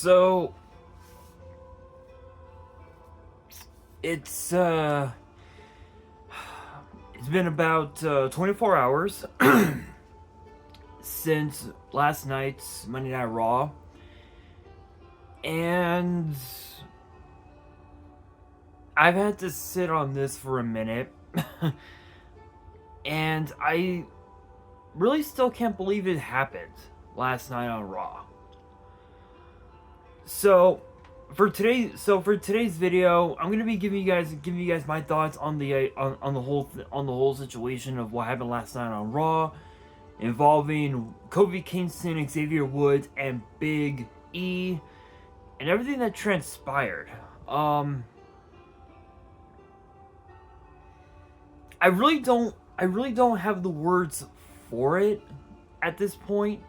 So it's it's been about 24 hours since last night's Monday Night Raw, and I've had to sit on this for a minute, and I really still can't believe it happened last night on Raw. So for today's video, I'm gonna be giving you guys my thoughts on the whole situation of what happened last night on Raw, involving Kofi Kingston, Xavier Woods, and Big E, and everything that transpired. I really don't have the words for it at this point.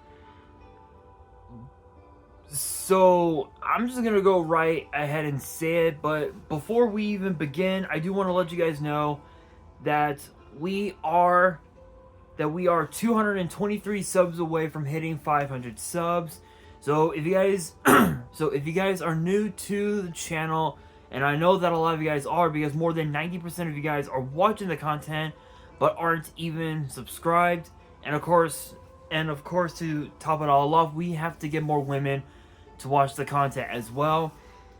So I'm just gonna go right ahead and say it, but before we even begin, I do want to let you guys know that we are 223 subs away from hitting 500 subs. So if you guys are new to the channel, and I know that a lot of you guys are, because more than 90% of you guys are watching the content but aren't even subscribed, and of course to top it all off, we have to get more women to watch the content as well.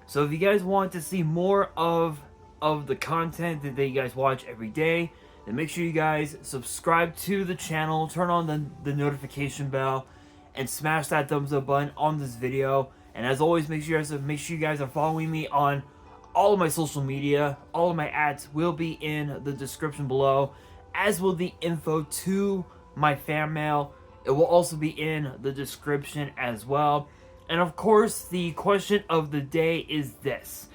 So if you guys want to see more of the content that you guys watch every day, then make sure you guys subscribe to the channel, turn on the notification bell, and smash that thumbs up button on this video. And as always, make sure you guys are following me on all of my social media. All of my ads will be in the description below, as will the info to my fan mail. It will also be in the description as well. And of course, the question of the day is this: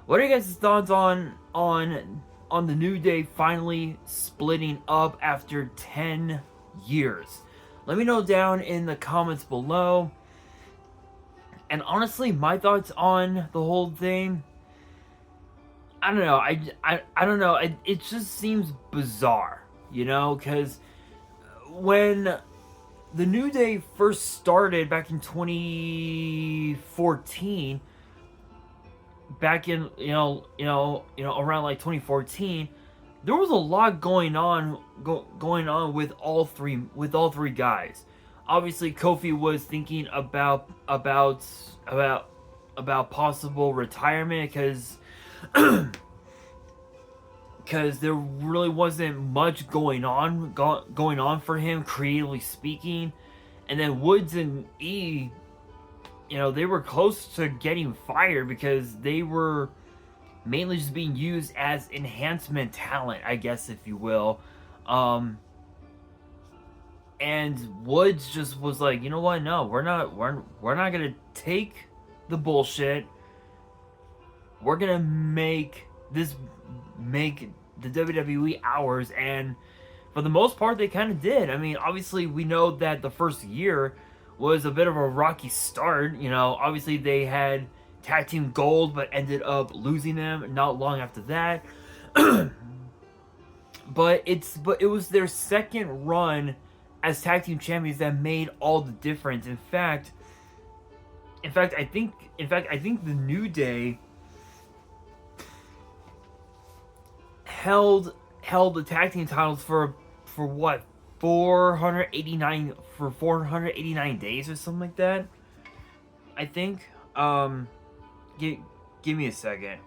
what are you guys' thoughts on the New Day finally splitting up after 10 years? Let me know down in the comments below. And honestly, my thoughts on the whole thing, I don't know. I don't know. It just seems bizarre, you know, because when the New Day first started back in 2014, back in around like 2014, there was a lot going on with all three guys. Obviously, Kofi was thinking about possible retirement because there really wasn't much going on for him, creatively speaking. And then Woods and E, they were close to getting fired because they were mainly just being used as enhancement talent, I guess, if you will. And Woods just was like, you know what? No, we're not gonna take the bullshit. We're gonna make the WWE ours. And for the most part, they kind of did. I mean, obviously, we know that the first year was a bit of a rocky start. Obviously they had tag team gold, but ended up losing them not long after that. But it was their second run as tag team champions that made all the difference. In fact, I think the New Day held the tag team titles for what, 489 days or something like that, I think. Give me a second.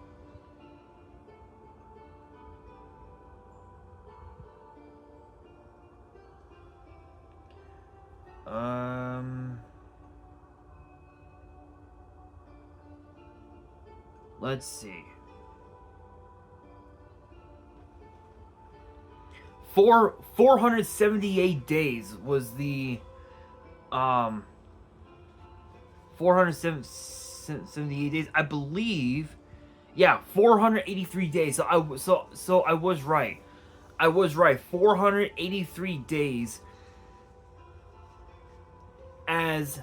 Let's see. 478 days was the 478 days, I believe. Yeah, 483 days. So I was right. 483 days as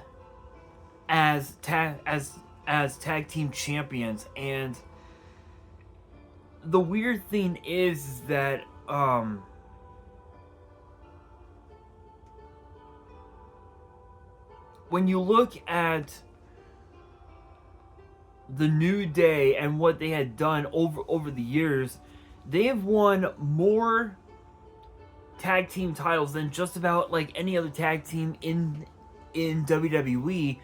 tag team champions. And the weird thing is that when you look at the New Day and what they had done over the years, they have won more tag team titles than just about like any other tag team in WWE.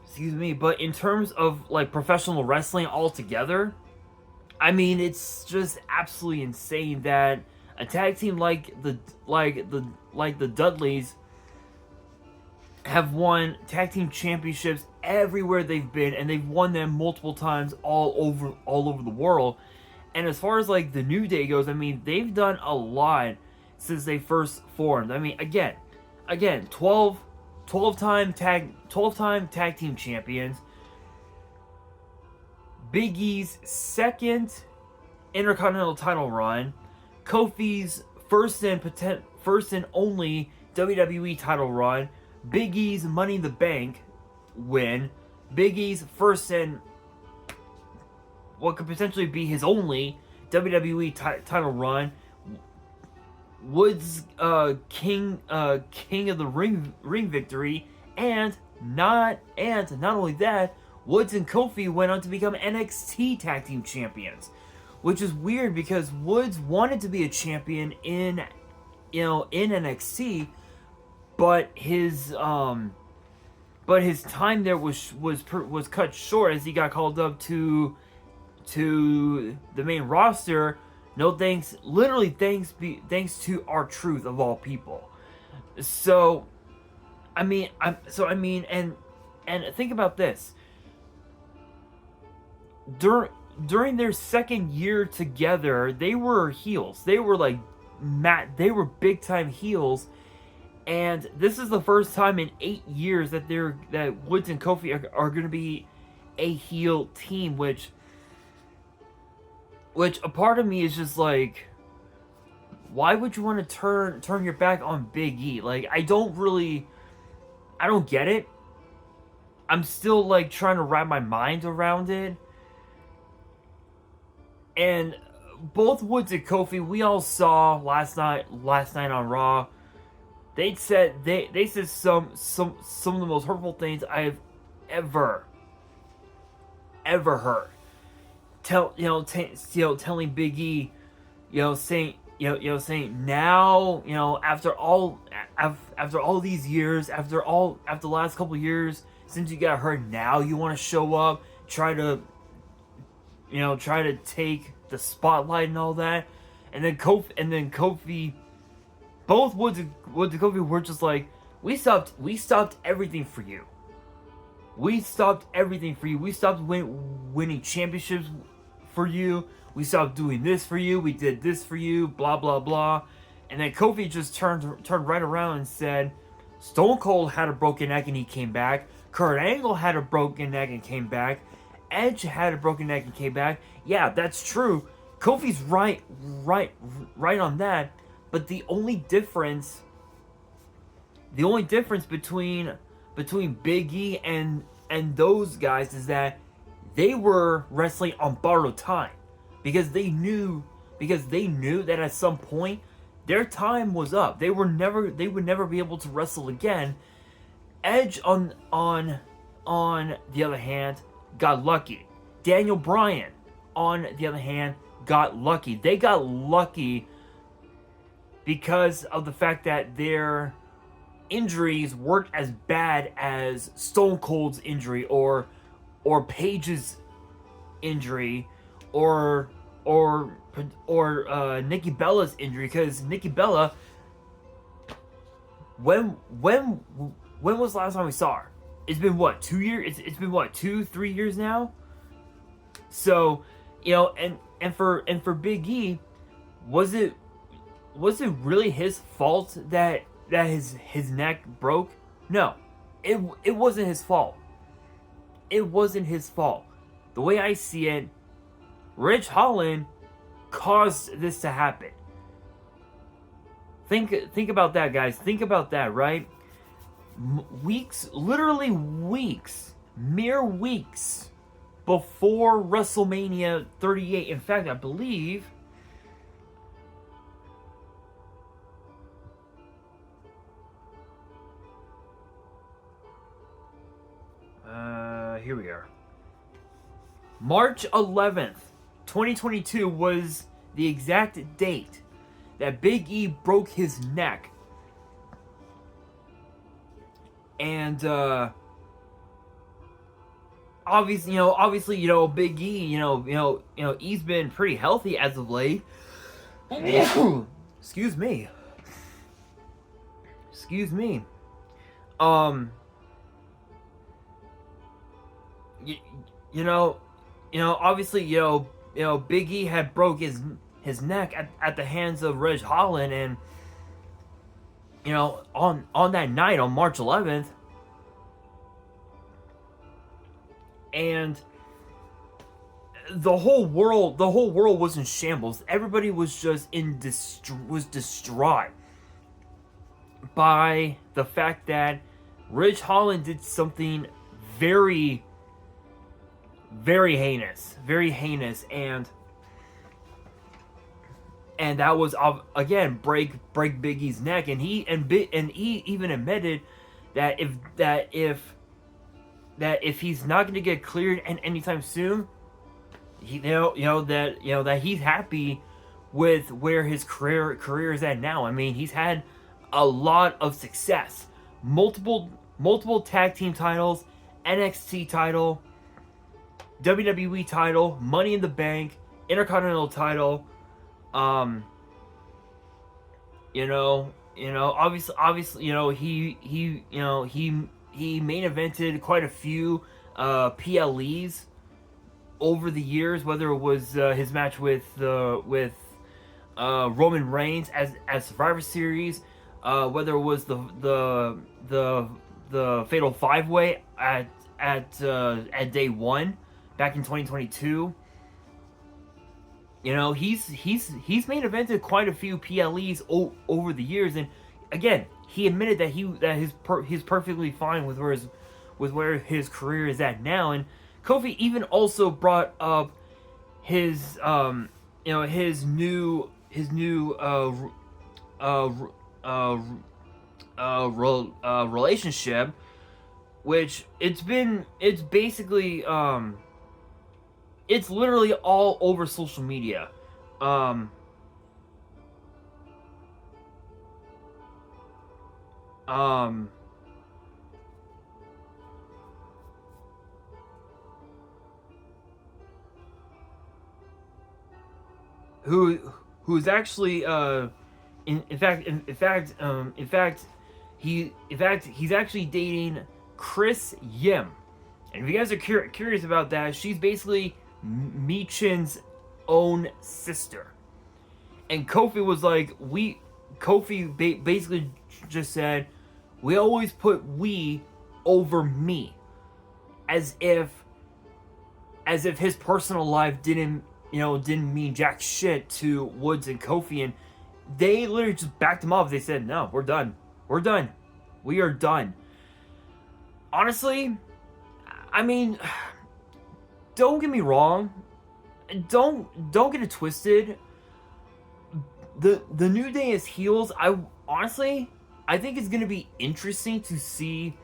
Excuse me, but in terms of like professional wrestling altogether, I mean, it's just absolutely insane that a tag team like the Dudleys have won tag team championships everywhere they've been, and they've won them multiple times all over the world. And as far as like the New Day goes, I mean, they've done a lot since they first formed. I mean, again, 12-time tag team champions. Big E's second Intercontinental title run, Kofi's first and only WWE title run, Big E's Money in the Bank win, Big E's first and what could potentially be his only WWE title run, Woods King of the Ring victory, and not only that, Woods and Kofi went on to become NXT Tag Team Champions, which is weird because Woods wanted to be a champion in NXT, but his time there was cut short as he got called up to the main roster. No thanks, literally thanks to R-Truth of all people. So, I mean, and think about this. During their second year together, they were heels. They were like they were big time heels, and this is the first time in 8 years that Woods and Kofi are going to be a heel team, which a part of me is just like, why would you want to turn your back on Big E? Like, I don't get it. I'm still like trying to wrap my mind around it. And both Woods and Kofi, we all saw last night on Raw. They said some of the most hurtful things I've ever heard. Telling Big E, saying now, after all these years, after the last couple of years since you got hurt, now you want to show up, try to take the spotlight and all that. And then Kofi, both Woods and Kofi were just like, we stopped everything for you. We stopped everything for you. We stopped winning championships for you. We stopped doing this for you. We did this for you. Blah blah blah. And then Kofi just turned right around and said, Stone Cold had a broken neck and he came back. Kurt Angle had a broken neck and came back. Edge had a broken neck and came back. Yeah, that's true. Kofi's right on that. But the only difference between Big E and those guys is that they were wrestling on borrowed time, because they knew that at some point their time was up. They would never be able to wrestle again. Edge on the other hand got lucky. Daniel Bryan on the other hand got lucky. They got lucky because of the fact that their injuries weren't as bad as Stone Cold's injury or Paige's injury or Nikki Bella's injury, because Nikki Bella, when was the last time we saw her? It's been what, 2 years? It's been what, 2-3 years now? So, and for Big E, was it really his fault that his neck broke? No. It wasn't his fault. It wasn't his fault. The way I see it, Ridge Holland caused this to happen. Think about that, guys. Think about that, right? Literally weeks, mere weeks before WrestleMania 38. In fact, I believe here we are. March 11th, 2022 was the exact date that Big E broke his neck. And obviously, Big E, he's been pretty healthy as of late. Excuse me. Obviously, Big E had broke his neck at the hands of Ridge Holland, and on that night, on March 11th, and the whole world was in shambles. Everybody was just was distraught by the fact that Ridge Holland did something very, very heinous, and that was, again, break Big E's neck, and he even admitted that if he's not going to get cleared anytime soon, that he's happy with where his career is at now. I mean, he's had a lot of success, multiple tag team titles, NXT title, WWE title, Money in the Bank, Intercontinental title. Obviously, he main evented quite a few PLEs over the years, whether it was his match with Roman Reigns as Survivor Series, whether it was the Fatal 5-Way at day one back in 2022. He's main evented quite a few PLEs over the years, and again, he admitted that he's perfectly fine with where his career is at now. And Kofi even also brought up his new relationship, which it's basically it's literally all over social media. Who's actually in fact he's actually dating Chris Yim. And if you guys are curious about that, she's basically Michin's own sister. And Kofi was like, basically just said, we always put we over me, as if his personal life didn't mean jack shit to Woods and Kofi. And they literally just backed him off. They said, no, we're done, we are done. Honestly, I mean, don't get me wrong, don't get it twisted. The New Day as heels, I think it's gonna be interesting to see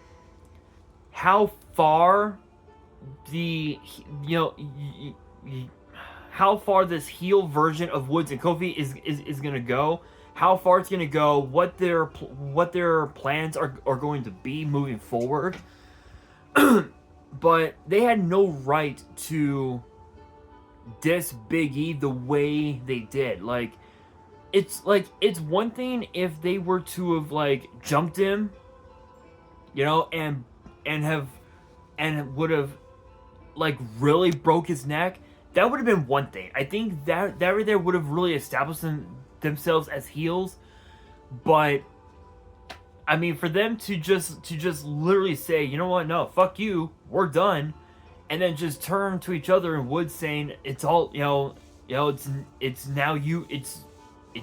how far how far this heel version of Woods and Kofi is gonna go, how far it's gonna go, what their plans are going to be moving forward. But they had no right to diss Big E the way they did. It's one thing if they were to have jumped him, and would have really broke his neck. That would have been one thing. I think that right there would have really established themselves as heels. But I mean, for them to just literally say, you know what, no, fuck you, we're done, and then just turn to each other and Woods saying it's all it's now you, it's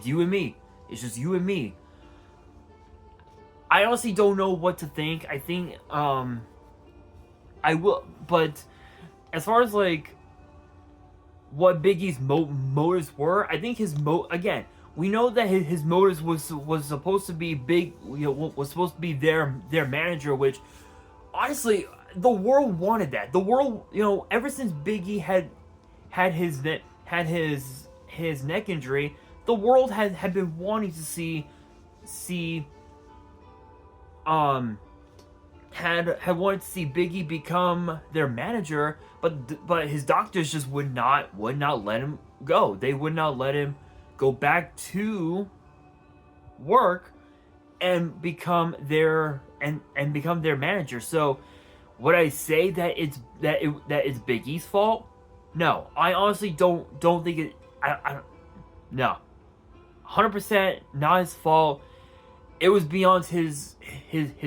you and me, it's just you and me. I honestly don't know what to think. I think I will, but as far as what Big E's motives were, I think again, we know that his motives was supposed to be was supposed to be their manager, which honestly, the world wanted that. The world, ever since Biggie had his neck injury, the world had been wanting to see had wanted to see Biggie become their manager, but his doctors just would not let him go. They would not let him go back to work and become their manager. So would I say that it's Big E's fault? No, I honestly don't think it. I no, 100% not his fault. It was beyond his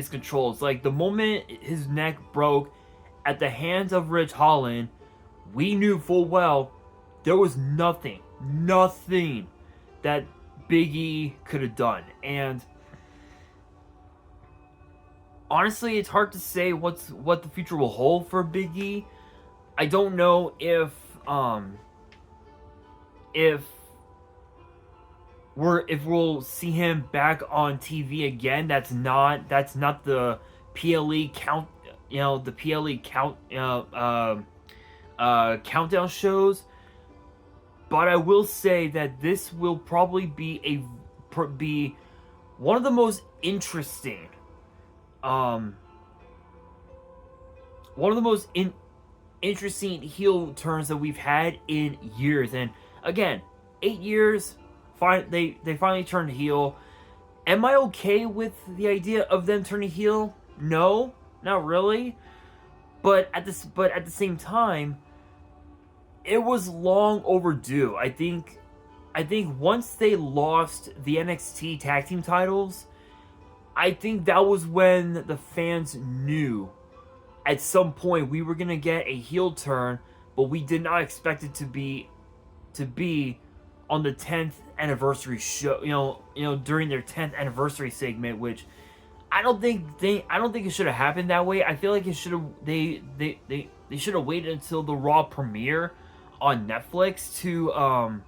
control. It's like the moment his neck broke at the hands of Ridge Holland, we knew full well there was nothing that Big E could have done. And honestly, it's hard to say what the future will hold for Big E. I don't know if we'll see him back on TV again. That's not the PLE count, the PLE countdown shows. But I will say that this will probably be one of the most interesting, interesting heel turns that we've had in years. And again, 8 years. They finally turned heel. Am I okay with the idea of them turning heel? No, not really. But at the same time, it was long overdue. I think once they lost the NXT tag team titles, I think that was when the fans knew at some point we were gonna get a heel turn, but we did not expect it to be on the 10th anniversary show, during their 10th anniversary segment, which I don't think it should have happened that way. I feel like it should have they should have waited until the Raw premiere on Netflix to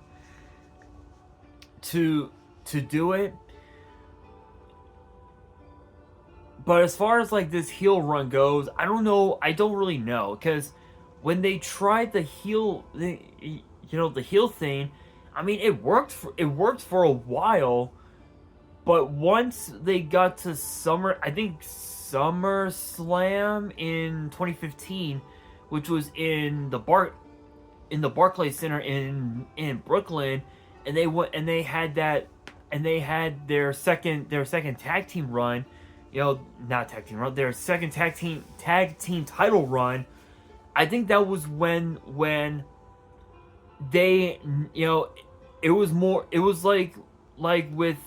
do it. But as far as like this heel run goes, I don't know. I don't really know, because when they tried the heel thing, I mean, it worked for a while, but once they got to SummerSlam in 2015, which was in the Barclays Center in Brooklyn, and they had their second tag team run, not tag team run, their second tag team title run. I think that was when they, it was like with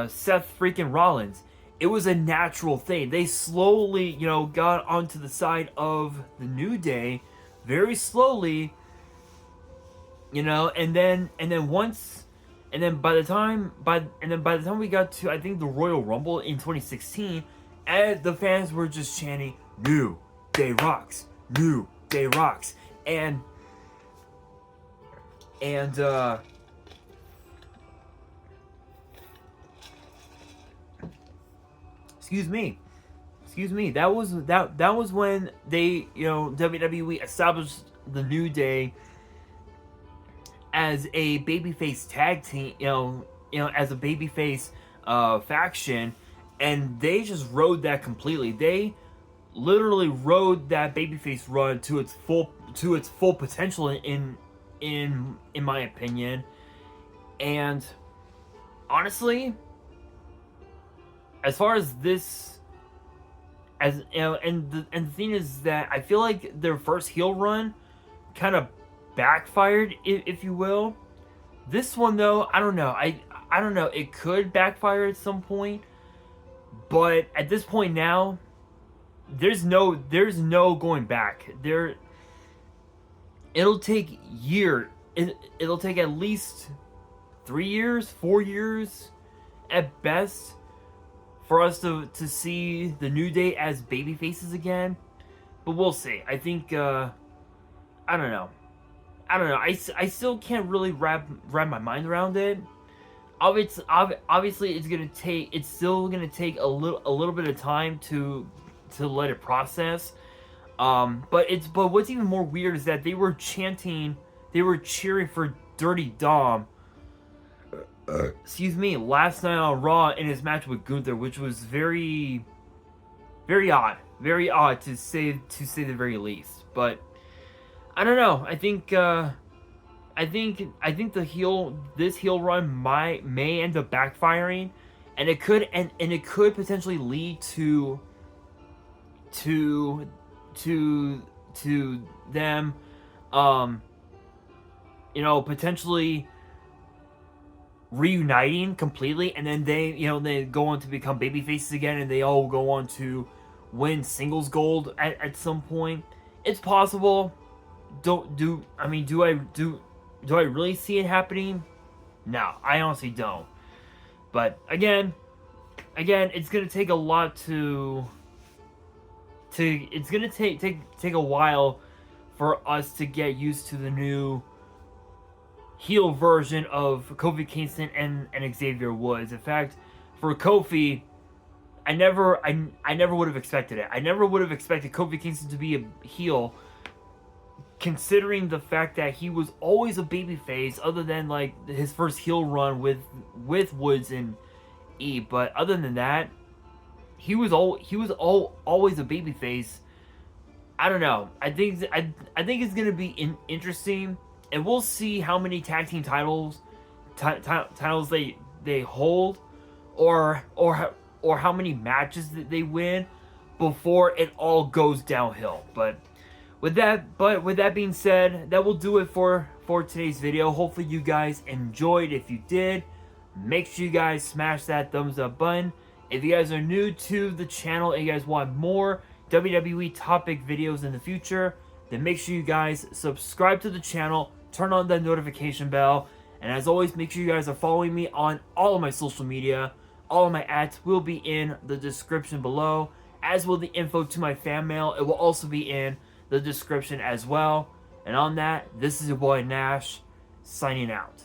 Seth freaking Rollins. It was a natural thing. They slowly, got onto the side of the New Day, very slowly, and then by the time we got to, I think, the Royal Rumble in 2016, and the fans were just chanting, "New Day rocks, New Day rocks," and excuse me. That was when they, WWE established the New Day as a babyface tag team, as a babyface faction, and they just rode that completely. They literally rode that babyface run to its full potential in my opinion. And honestly, as far as this, and the thing is that I feel like their first heel run kind of backfired, if you will. This one, though, I don't know. I don't know. It could backfire at some point, but at this point now, there's no going back. It'll take years. It'll take at least 3 years, 4 years, at best, for us to see the New Day as baby faces again. But we'll see. I think I don't know. I still can't really wrap my mind around it. obviously it's still gonna take a little bit of time to let it process. But what's even more weird is that they were cheering for Dirty Dom. Excuse me, last night on Raw in his match with Gunther, which was very odd, to say the very least. But I don't know. I think this heel run may end up backfiring, and it could potentially lead to them, potentially reuniting completely, and then they go on to become baby faces again, and they all go on to win singles gold at some point. It's possible. Do I really see it happening? No, I honestly don't. But again, it's gonna take a lot it's gonna take a while for us to get used to the new heel version of Kofi Kingston and Xavier Woods. In fact, for Kofi, I never would have expected it. I never would have expected Kofi Kingston to be a heel, considering the fact that he was always a babyface, other than like his first heel run with Woods and E. But other than that, he was always a babyface. I don't know. I think it's gonna be interesting, and we'll see how many tag team titles they hold, or how many matches that they win before it all goes downhill. But with that being said, that will do it for today's video. Hopefully you guys enjoyed. If you did, make sure you guys smash that thumbs up button. If you guys are new to the channel and you guys want more WWE topic videos in the future, then make sure you guys subscribe to the channel, turn on the notification bell, and as always, make sure you guys are following me on all of my social media. All of my ads will be in the description below, as will the info to my fan mail. It will also be in the description as well. And on that, this is your boy Nash, signing out.